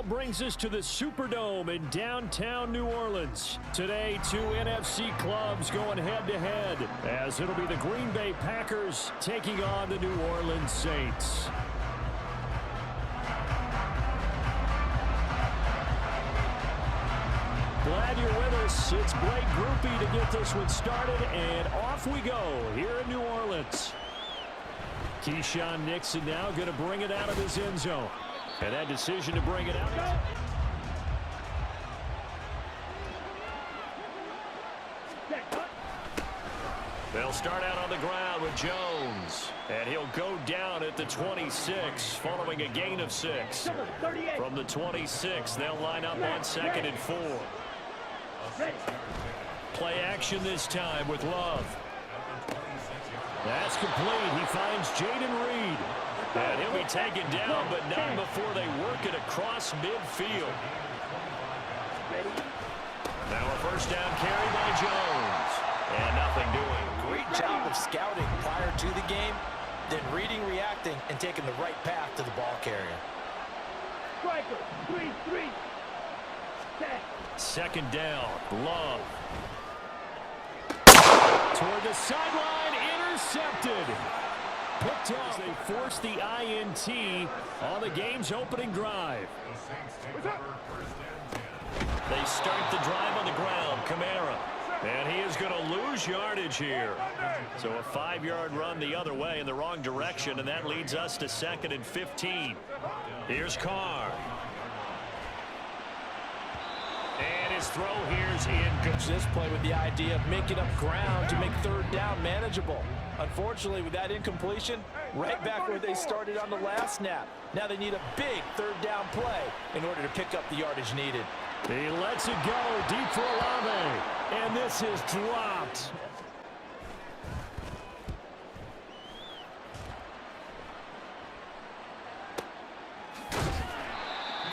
brings us to the Superdome in downtown New Orleans. Today, two NFC clubs going head-to-head, as it'll be the Green Bay Packers taking on the New Orleans Saints. Glad you're with us. It's Blake Groupie to get this one started, and off we go here in New Orleans. Keyshawn Nixon now going to bring it out of his end zone. And that decision to bring it out. They'll start out on the ground with Jones. And he'll go down at the 26, following a gain of 6. From the 26, they'll line up on 2nd and 4. Play action this time with Love. That's complete. He finds Jaden Reed. And he'll be taken down, but not before they work it across midfield. Now a first down carry by Jones. And nothing doing. Great job of scouting prior to the game, then reading, reacting, and taking the right path to the ball carrier. Striker, 3-3. Second down, Love. Toward the sideline, intercepted. Picked off. They force the INT on the game's opening drive. They start the drive on the ground. Kamara. And he is going to lose yardage here. So a 5-yard run the other way in the wrong direction, and that leads us to 2nd and 15. Here's Carr. And his throw here's in. This play with the idea of making up ground to make third down manageable. Unfortunately, with that incompletion, right back where they started on the last snap. Now they need a big third down play in order to pick up the yardage needed. He lets it go deep for Olave. And this is dropped.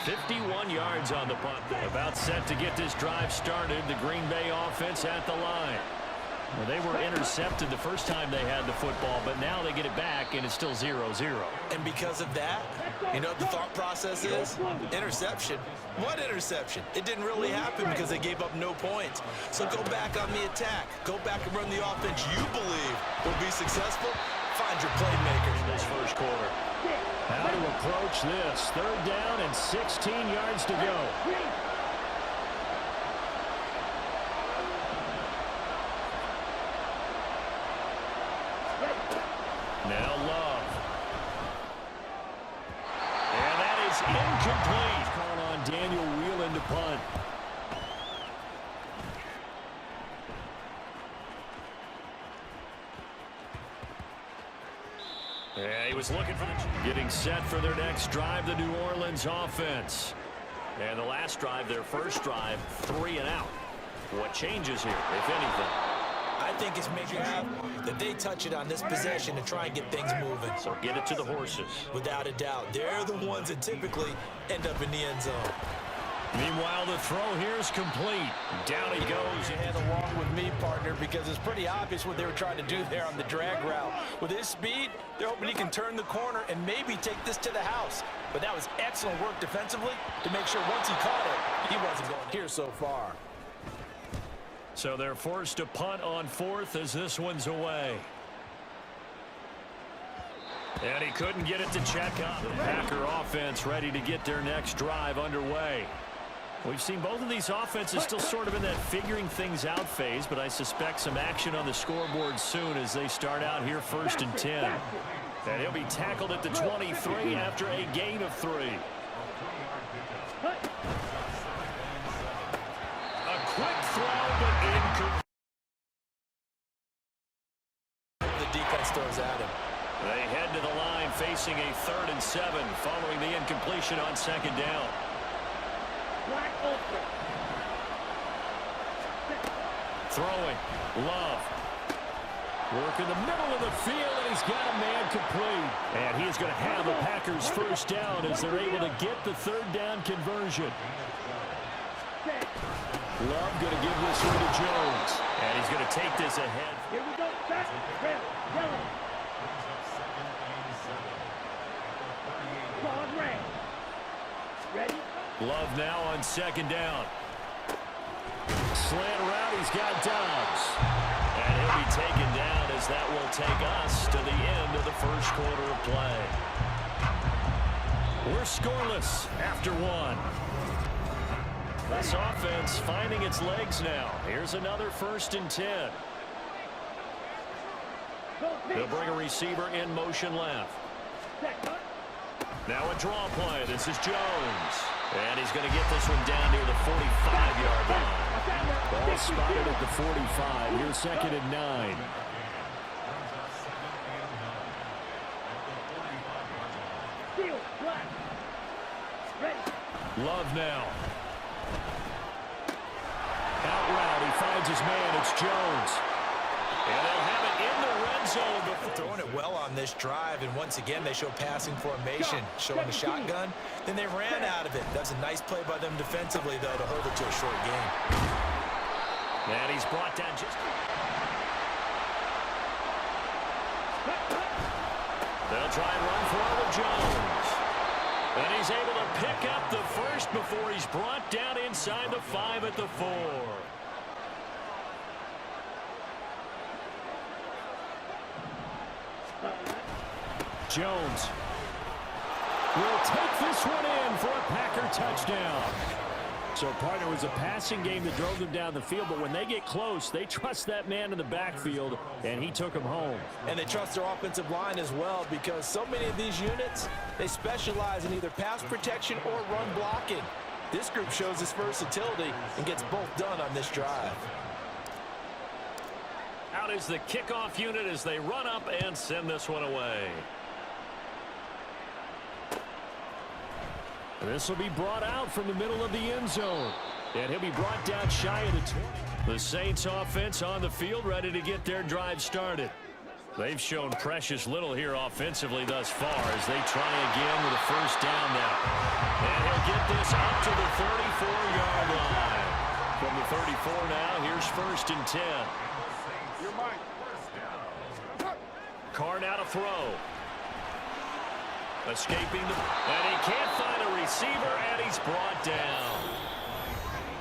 "51 yards on the punt." About set to get this drive started. The Green Bay offense at the line. Well, they were intercepted the first time they had the football, but now they get it back, and it's still 0-0. And because of that, you know what the thought process is? Interception. What interception? It didn't really happen because they gave up no points. So go back on the attack. Go back and run the offense you believe will be successful. Find your playmakers. This first quarter. How to approach this. Third down and 16 yards to go. Now Love. And that is incomplete. Calling on Daniel Whelan to punt. Yeah, he was looking for the... Getting set for their next drive, the New Orleans offense. And the last drive, their first drive, 3 and out. What changes here, if anything? I think it's making sure that they touch it on this possession and try and get things moving. So get it to the horses. Without a doubt. They're the ones that typically end up in the end zone. Meanwhile, the throw here is complete. Down he goes. And along with me, partner, because it's pretty obvious what they were trying to do there on the drag route. With his speed, they're hoping he can turn the corner and maybe take this to the house. But that was excellent work defensively to make sure once he caught it, he wasn't going here so far. So they're forced to punt on 4th as this one's away. And he couldn't get it to check up. The Packer offense ready to get their next drive underway. We've seen both of these offenses still sort of in that figuring things out phase, but I suspect some action on the scoreboard soon as they start out here 1st and 10. And he'll be tackled at the 23 after a gain of 3. A quick throw, but incomplete. The defense throws at him. They head to the line facing a 3rd and 7 following the incompletion on 2nd down. Throwing. Love. Work in the middle of the field, and he's got a man complete. And he is going to have the Packers first down as they're able to get the 3rd down conversion. Love going to give this one to Jones. And he's going to take this ahead. Here we go. Back. Red. Yellow. Red. Ready? Love now on second down. Slant route, he's got Dobbs. And he'll be taken down as that will take us to the end of the first quarter of play. We're scoreless after one. This offense finding its legs now. Here's another 1st and 10. They'll bring a receiver in motion left. Now a draw play. This is Jones. And he's going to get this one down near the 45-yard line. Ball spotted at the 45. Here's 2nd and 9. Love now. Out route, he finds his man. It's Jones. And they'll have it in the red zone. Throwing it well on this drive, and once again they show passing formation, showing the shotgun. Then they ran out of it. That's a nice play by them defensively, though, to hold it to a short game. And he's brought down just... They'll try and run for it with Jones. And he's able to pick up the first before he's brought down inside the 5 at the 4. Jones will take this one in for a Packer touchdown. So, partner, it was a passing game that drove them down the field, but when they get close, they trust that man in the backfield, and he took them home. And they trust their offensive line as well, because so many of these units, they specialize in either pass protection or run blocking. This group shows its versatility and gets both done on this drive. Out is the kickoff unit as they run up and send this one away. This will be brought out from the middle of the end zone. And he'll be brought down shy of the 20. The Saints offense on the field ready to get their drive started. They've shown precious little here offensively thus far as they try again with a 1st down now. And he'll get this up to the 34-yard line. From the 34 now, here's 1st and 10. Carr now to throw. Escaping the... And he can't find a receiver, and he's brought down.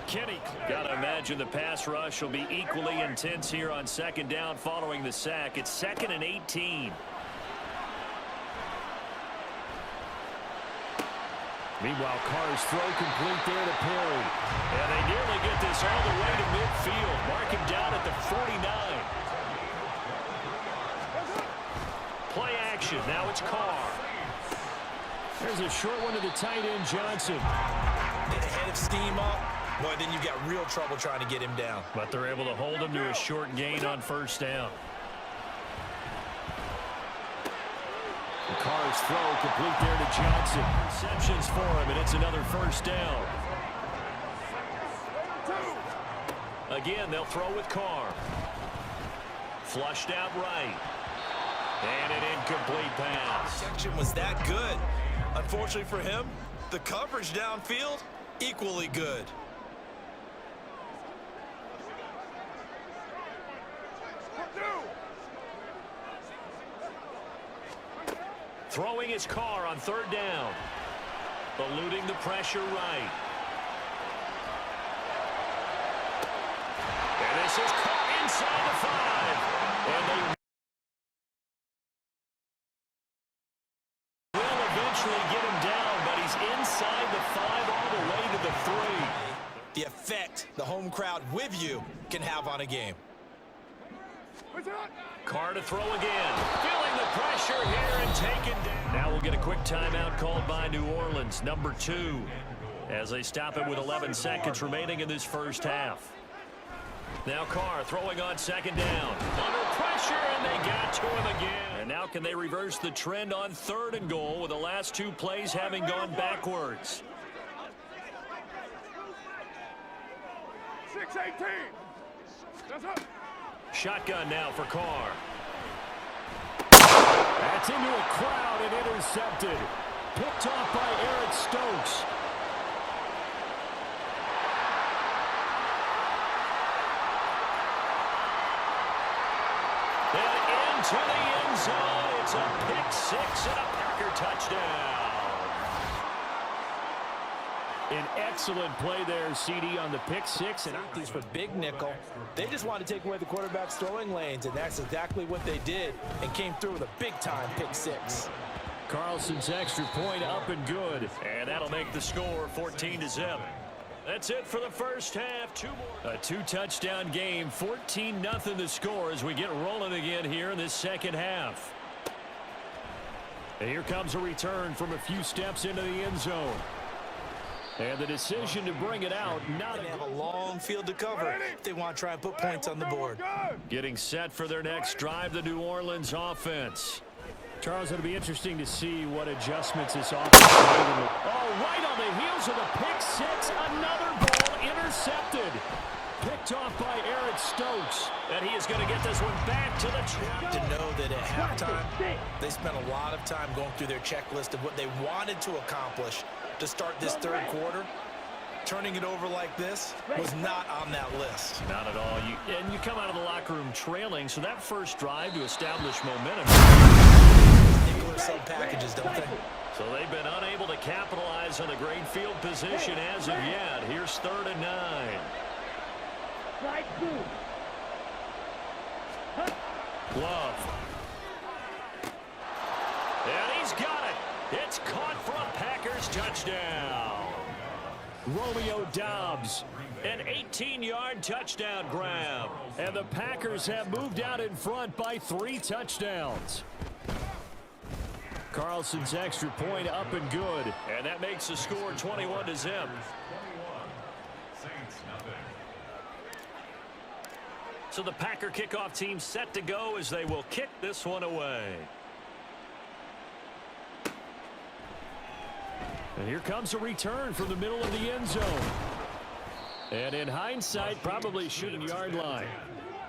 Kenny. Got to imagine the pass rush will be equally intense here on 2nd down following the sack. It's 2nd and 18. Meanwhile, Carr's throw complete there to Perry. And they nearly get this all the way to midfield. Mark him down at the 49. Play action. Now it's Carr. There's a short one to the tight end, Johnson. Get ahead of steam up. Boy, then you've got real trouble trying to get him down. But they're able to hold him to a short gain on 1st down. The Carr's throw complete there to Johnson. Receptions for him, and it's another 1st down. Again, they'll throw with Carr. Flushed out right. And an incomplete pass. Section was that good. Unfortunately for him, the coverage downfield, equally good. Throwing his Carr on 3rd down. Eluding the pressure right. And this is Carr inside the 5. And they get him down, but he's inside the 5 all the way to the 3. The effect the home crowd with you can have on a game. Carr to throw again. Feeling the pressure here and taken down. Now we'll get a quick timeout called by New Orleans, number 2, as they stop it with 11 seconds remaining in this 1st half. Now Carr throwing on 2nd down. Under pressure, and they got to him again. And now can they reverse the trend on 3rd and goal with the last 2 plays having gone backwards? 6-18. That's up. Shotgun now for Carr. That's into a crowd and intercepted. Picked off by Eric Stokes. To the end zone. It's a pick 6 and a Packer touchdown. An excellent play there, CD, on the pick six. And These for big nickel. They just want to take away the quarterback's throwing lanes, and that's exactly what they did and came through with a big-time pick six. Carlson's extra point up and good. And that'll make the score 14-0. That's it for the first half. A two-touchdown game, 14-0 the score as we get rolling again here in this second half. And here comes a return from a few steps into the end zone. And the decision to bring it out. They have a long field to cover if they want to try and put points on the board. Getting set for their next drive, the New Orleans offense. Charles, it'll be interesting to see what adjustments this offense is making. Oh, right on the heels of the pick six. Another ball intercepted. Picked off by Eric Stokes. And he is going to get this one back to the trap. To know that at halftime, they spent a lot of time going through their checklist of what they wanted to accomplish to start this third quarter. Turning it over like this was not on that list. Not at all. You come out of the locker room trailing, so that first drive to establish momentum. Particular sub packages, don't they? So they've been unable to capitalize on the great field position as of yet. Here's 3rd and 9. Love. And he's got it. It's caught for a Packers touchdown. Romeo Doubs, an 18-yard touchdown grab. And the Packers have moved out in front by 3 touchdowns. Carlson's extra point up and good. And that makes the score 21-0. So the Packer kickoff team set to go as they will kick this one away. And here comes a return from the middle of the end zone. And in hindsight, probably shooting yard line.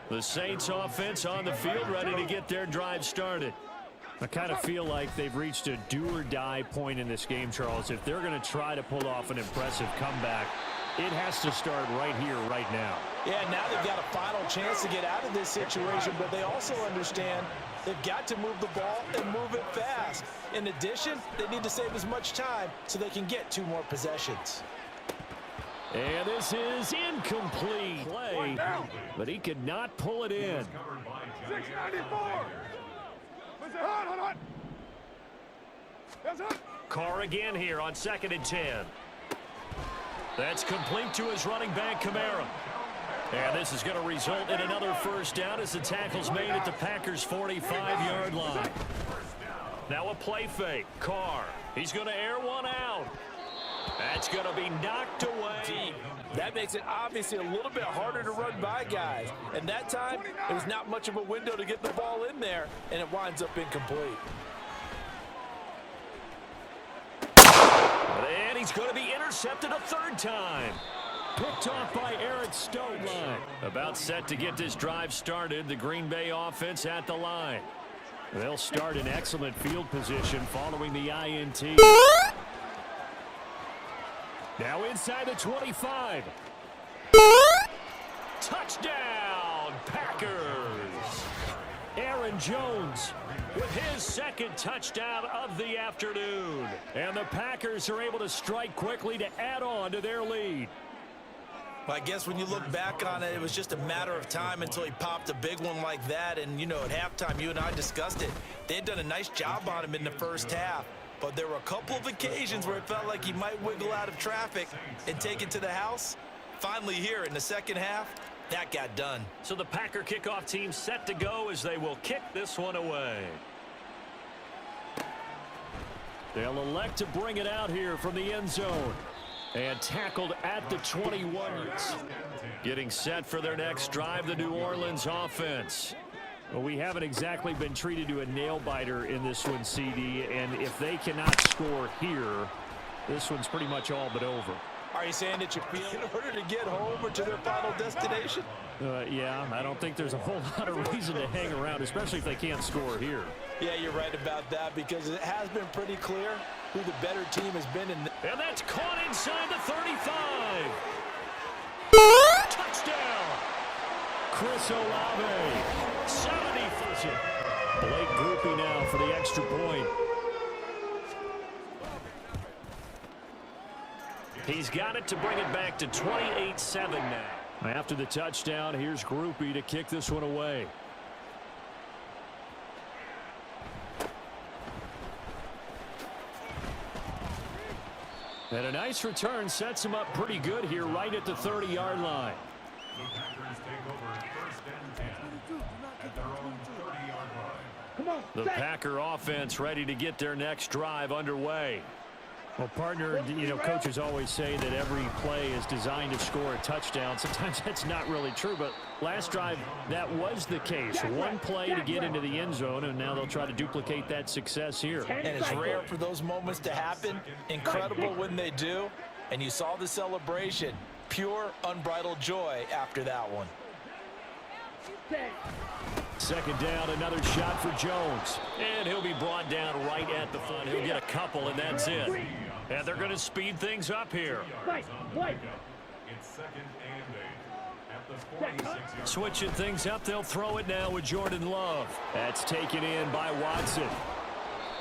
The Saints offense on the field ready to get their drive started. I kind of feel like they've reached a do-or-die point in this game, Charles. If they're going to try to pull off an impressive comeback, it has to start right here, right now. Yeah, now they've got a final chance to get out of this situation, but they also understand they've got to move the ball and move it fast. In addition, they need to save as much time so they can get 2 more possessions. And this is incomplete play, but he could not pull it in. 694. Hold. Carr again here on 2nd and 10. That's complete to his running back, Kamara. And this is going to result in another first down as the tackle's made at the Packers' 45-yard line. Now a play fake. Carr. He's going to air one out. That's going to be knocked away. That makes it obviously a little bit harder to run by guys. And that time, it was not much of a window to get the ball in there, and it winds up incomplete. And he's going to be intercepted a 3rd time. Picked off by Eric Stokes. About set to get this drive started. The Green Bay offense at the line. They'll start in excellent field position following the INT. Now inside the 25. Touchdown, Packers. Aaron Jones with his 2nd touchdown of the afternoon. And the Packers are able to strike quickly to add on to their lead. Well, I guess when you look back on it, it was just a matter of time until he popped a big one like that. And, you know, at halftime, you and I discussed it. They had done a nice job on him in the first half. But there were a couple of occasions where it felt like he might wiggle out of traffic and take it to the house. Finally here in the second half, that got done. So the Packer kickoff team set to go as they will kick this one away. They'll elect to bring it out here from the end zone. And tackled at the 21. Getting set for their next drive, the New Orleans offense. Well, we haven't exactly been treated to a nail-biter in this one, CD. And if they cannot score here, this one's pretty much all but over. Are you saying that you feel in order to get home or to their final destination? Yeah, I don't think there's a whole lot of reason to hang around, especially if they can't score here. Yeah, you're right about that because it has been pretty clear who the better team has been in. And that's caught inside the 35. Touchdown. Chris Olave. 70%. Blake Groupie now for the extra point. He's got it to bring it back to 28-7 now. After the touchdown, here's Groupie to kick this one away. And a nice return sets him up pretty good here right at the 30-yard line. The Packers take over 1st and 10 at their own 30-yard line. The Packer offense ready to get their next drive underway. Well, partner, you know, coaches always say that every play is designed to score a touchdown. Sometimes that's not really true, but last drive, that was the case. One play to get into the end zone, and now they'll try to duplicate that success here. And it's rare for those moments to happen. Incredible when they do. And you saw the celebration. Pure, unbridled joy after that one. Second down, another shot for Jones. And he'll be brought down right at the front. He'll get a couple, and that's it. And they're going to speed things up here. It's 2nd and 8 at the 46-yard. Switching things up, they'll throw it now with Jordan Love. That's taken in by Watson.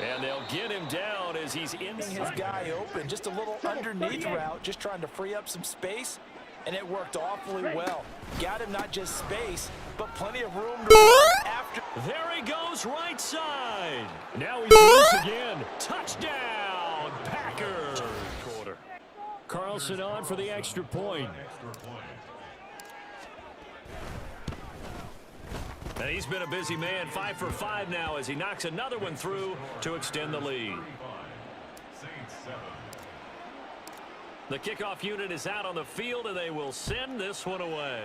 And they'll get him down as he's in His guy open, just a little underneath route, just trying to free up some space, and it worked awfully well. Got him not just space, but plenty of room to run after. There he goes, right side. Now he's loose again. Touchdown, Packers. Quarter. Carlson on for the extra point. And he's been a busy man, 5 for 5 now as he knocks another one through to extend the lead. The kickoff unit is out on the field, and they will send this one away.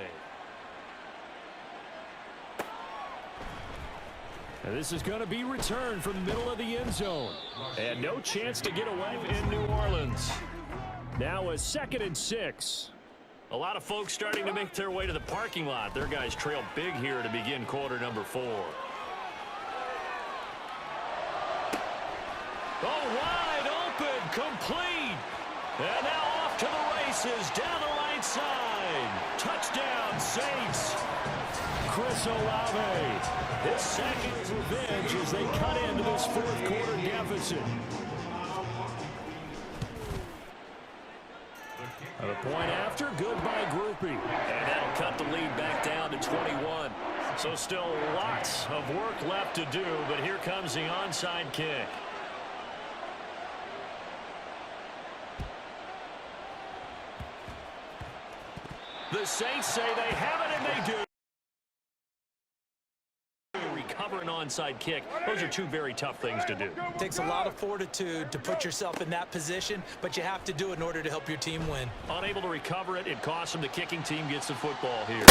And this is going to be returned from the middle of the end zone. And no chance to get away in New Orleans. Now a 2nd and 6. A lot of folks starting to make their way to the parking lot. Their guys trail big here to begin quarter number 4. Oh, wide open, complete. And now off to the races, down the right side. Touchdown, Saints. Chris Olave. His second revenge as they cut into this 4th quarter deficit. And a point after, good by Groupie. And that'll cut the lead back down to 21. So still lots of work left to do, but here comes the onside kick. The Saints say they have it, and they do. Recover an onside kick. Those are two very tough things to do. It takes a lot of fortitude to put yourself in that position, but you have to do it in order to help your team win. Unable to recover it, it costs them. The kicking team gets the football here.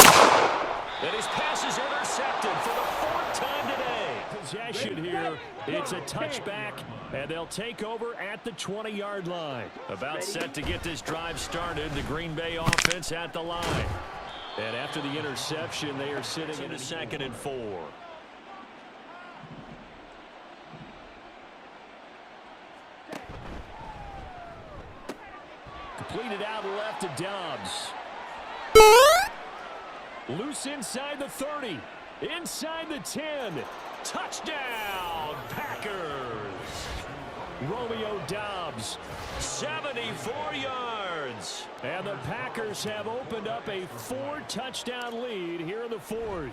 And his pass is intercepted for the 4th time today. Possession here. It's a touchback, and they'll take over at the 20-yard line. About set to get this drive started. The Green Bay offense at the line. And after the interception, they are sitting in a 2nd and 4. Completed out left to Dobbs. Loose inside the 30. Inside the 10. Touchdown, Packers. Romeo Dobbs, 74 yards. And the Packers have opened up a 4-touchdown lead here in the 4th.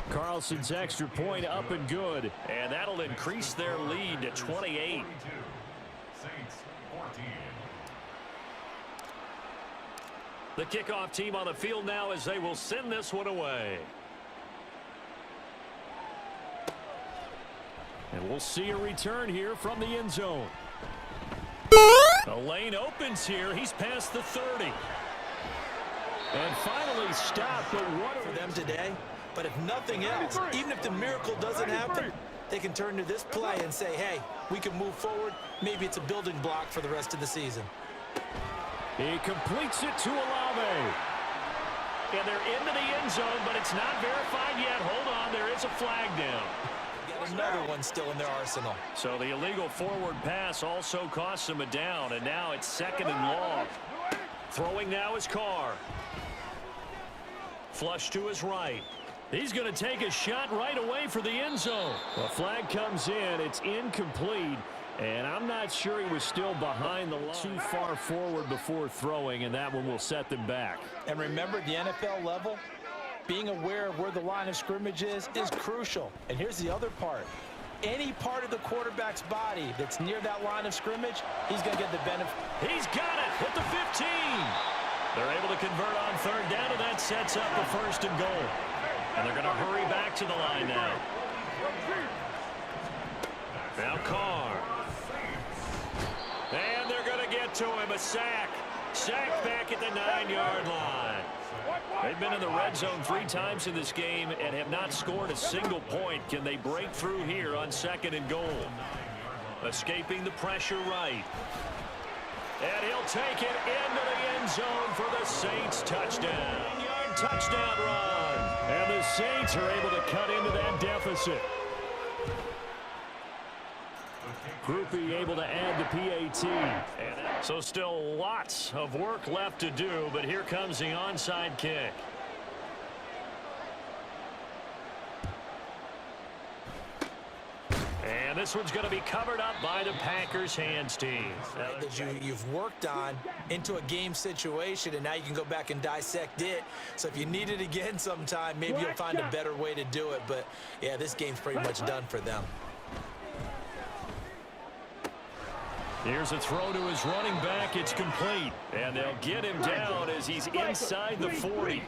Carlson's extra point up and good. And that'll increase their lead to 28. The kickoff team on the field now as they will send this one away. And we'll see a return here from the end zone. The lane opens here. He's past the 30. And finally stopped, but what for them today? But if nothing else, even if the miracle doesn't happen, they can turn to this play and say, hey, we can move forward. Maybe it's a building block for the rest of the season. He completes it to Olave. And they're into the end zone, but it's not verified yet. Hold on, there is a flag down. Got another one still in their arsenal. So the illegal forward pass also costs him a down, and now it's 2nd and long. Throwing now is Carr. Flush to his right. He's going to take a shot right away for the end zone. The flag comes in. It's incomplete. And I'm not sure he was still behind the line. Too far forward before throwing, and that one will set them back. And remember, the NFL level, being aware of where the line of scrimmage is crucial. And here's the other part. Any part of the quarterback's body that's near that line of scrimmage, he's going to get the benefit. He's got it at the 15. They're able to convert on third down, and that sets up a 1st and goal. And they're going to hurry back to the line now. Now Carr. And they're going to get to him. A sack. Sack back at the 9-yard line. They've been in the red zone 3 times in this game and have not scored a single point. Can they break through here on 2nd and goal? Escaping the pressure right. And he'll take it into the end zone for the Saints touchdown. 9-yard touchdown run. And the Saints are able to cut into that deficit. Groupie able to add the PAT. And so still lots of work left to do, but here comes the onside kick. And this one's going to be covered up by the Packers hands team. That you've worked on into a game situation, and now you can go back and dissect it. So if you need it again sometime, maybe you'll find a better way to do it. But, yeah, this game's pretty much done for them. Here's a throw to his running back. It's complete. And they'll get him down as he's inside the 40.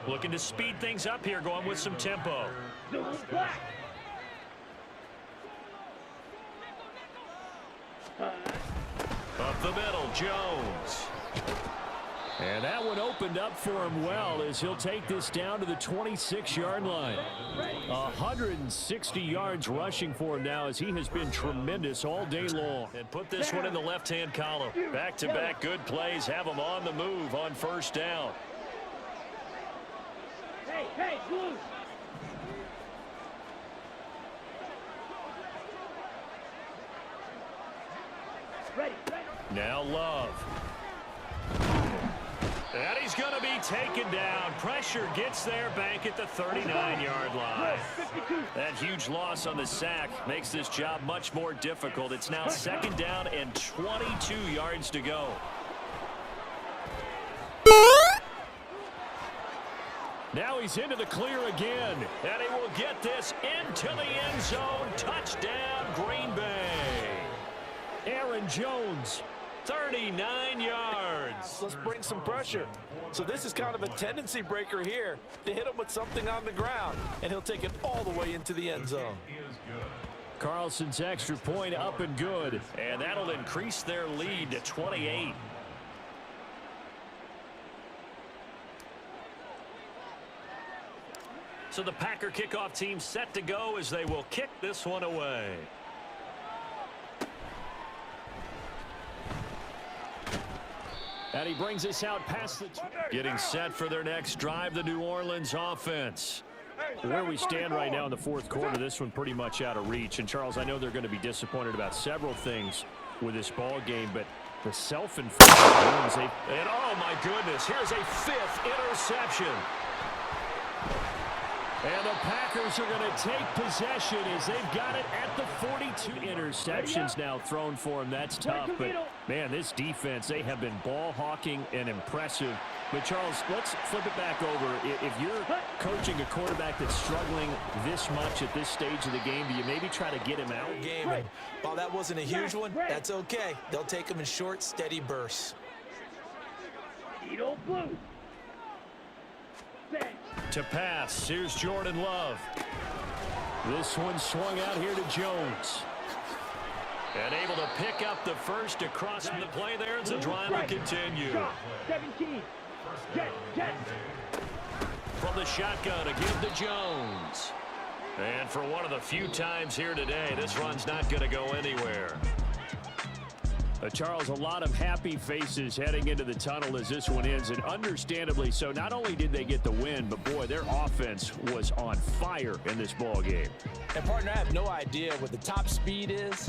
Looking to speed things up here, going with some tempo. Up the middle, Jones. And that one opened up for him well as he'll take this down to the 26-yard line. 160 yards rushing for him now as he has been tremendous all day long. And put this one in the left-hand column. Back-to-back good plays have him on the move on 1st down. Hey, Blue. Ready. Now Love. And he's going to be taken down. Pressure gets there back at the 39-yard line. That huge loss on the sack makes this job much more difficult. It's now 2nd down and 22 yards to go. Now he's into the clear again. And he will get this into the end zone. Touchdown, Green Bay. Aaron Jones. 39 yards. Let's bring some pressure. So this is kind of a tendency breaker here to hit him with something on the ground, and he'll take it all the way into the end zone. Carlson's extra point up and good, and that'll increase their lead to 28. So the Packer kickoff team set to go as they will kick this one away. And he brings us out past the... Getting set for their next drive, the New Orleans offense. Where we stand right now in the 4th quarter, this one pretty much out of reach. And, Charles, I know they're going to be disappointed about several things with this ball game, but the self-inflicted wounds... And, oh, my goodness, here's a 5th interception. And the Packers are going to take possession as they've got it at the 42. Interceptions now thrown for them. That's tough. But, man, this defense, they have been ball hawking and impressive. But, Charles, let's flip it back over. If you're coaching a quarterback that's struggling this much at this stage of the game, do you maybe try to get him out? And while that wasn't a huge one, that's okay. They'll take him in short, steady bursts. Blue. To pass, here's Jordan Love. This one swung out here to Jones. And able to pick up the first across from the play there as the drive will continue. 17. Jet. From the shotgun to give to Jones. And for one of the few times here today, this run's not going to go anywhere. Charles, a lot of happy faces heading into the tunnel as this one ends, and understandably so. Not only did they get the win, but, boy, their offense was on fire in this ball game. And, partner, I have no idea what the top speed is.